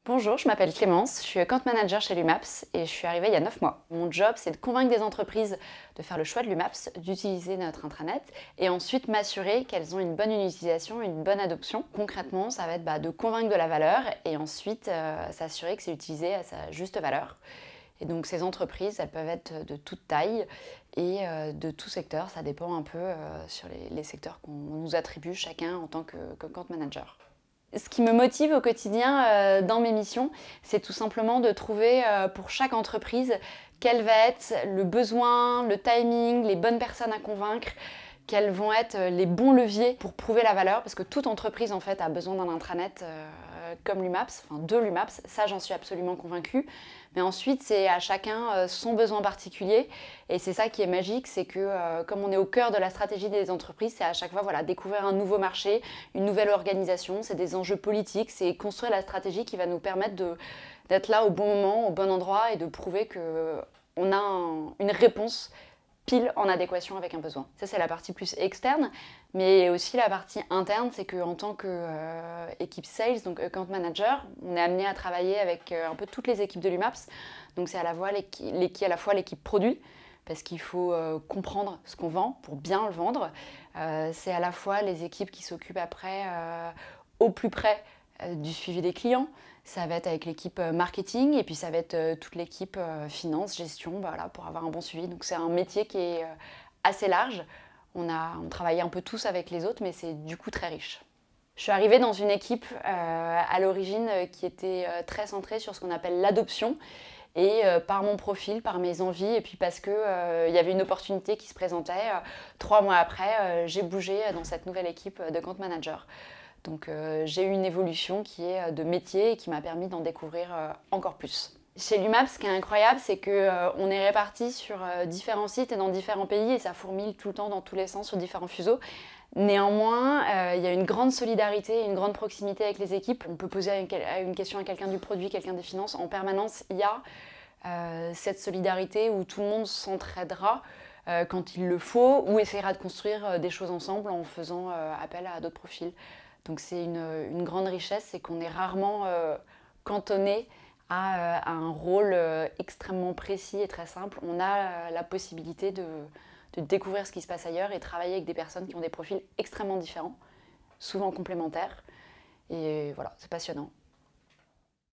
Bonjour, je m'appelle Clémence, je suis account manager chez Lumaps et je suis arrivée il y a 9 mois. Mon job, c'est de convaincre des entreprises de faire le choix de Lumaps, d'utiliser notre intranet et ensuite m'assurer qu'elles ont une bonne utilisation, une bonne adoption. Concrètement, ça va être de convaincre de la valeur et ensuite s'assurer que c'est utilisé à sa juste valeur. Et donc ces entreprises, elles peuvent être de toute taille et de tout secteur, ça dépend un peu sur les secteurs qu'on nous attribue chacun en tant qu'account manager. Ce qui me motive au quotidien dans mes missions, c'est tout simplement de trouver pour chaque entreprise quel va être le besoin, le timing, les bonnes personnes à convaincre, quels vont être les bons leviers pour prouver la valeur, parce que toute entreprise en fait a besoin d'un intranet comme Lumaps, enfin de Lumaps, ça j'en suis absolument convaincue. Mais ensuite c'est à chacun son besoin particulier et c'est ça qui est magique, c'est que comme on est au cœur de la stratégie des entreprises, c'est à chaque fois découvrir un nouveau marché, une nouvelle organisation, c'est des enjeux politiques, c'est construire la stratégie qui va nous permettre d'être là au bon moment, au bon endroit et de prouver qu'on a une réponse pile en adéquation avec un besoin. Ça, c'est la partie plus externe, mais aussi la partie interne, c'est qu'en tant qu'équipe sales, donc account manager, on est amené à travailler avec un peu toutes les équipes de Lumaps. Donc c'est à la fois l'équipe produit, parce qu'il faut comprendre ce qu'on vend pour bien le vendre. C'est à la fois les équipes qui s'occupent après au plus près du suivi des clients. Ça va être avec l'équipe marketing et puis ça va être toute l'équipe finance, gestion, pour avoir un bon suivi. Donc c'est un métier qui est assez large. On travaille un peu tous avec les autres, mais c'est du coup très riche. Je suis arrivée dans une équipe à l'origine qui était très centrée sur ce qu'on appelle l'adoption. Et par mon profil, par mes envies, et puis parce qu'il y avait une opportunité qui se présentait, 3 mois après, j'ai bougé dans cette nouvelle équipe de compte manager. Donc j'ai eu une évolution qui est de métier et qui m'a permis d'en découvrir encore plus. Chez Lumaps, ce qui est incroyable, c'est qu'on est répartis sur différents sites et dans différents pays et ça fourmille tout le temps dans tous les sens sur différents fuseaux. Néanmoins, il y a une grande solidarité, une grande proximité avec les équipes. On peut poser une question à quelqu'un du produit, quelqu'un des finances. En permanence, il y a cette solidarité où tout le monde s'entraidera quand il le faut ou essaiera de construire des choses ensemble en faisant appel à d'autres profils. Donc c'est une grande richesse, c'est qu'on est rarement cantonné à un rôle extrêmement précis et très simple. On a la possibilité de découvrir ce qui se passe ailleurs et travailler avec des personnes qui ont des profils extrêmement différents, souvent complémentaires. Et voilà, c'est passionnant.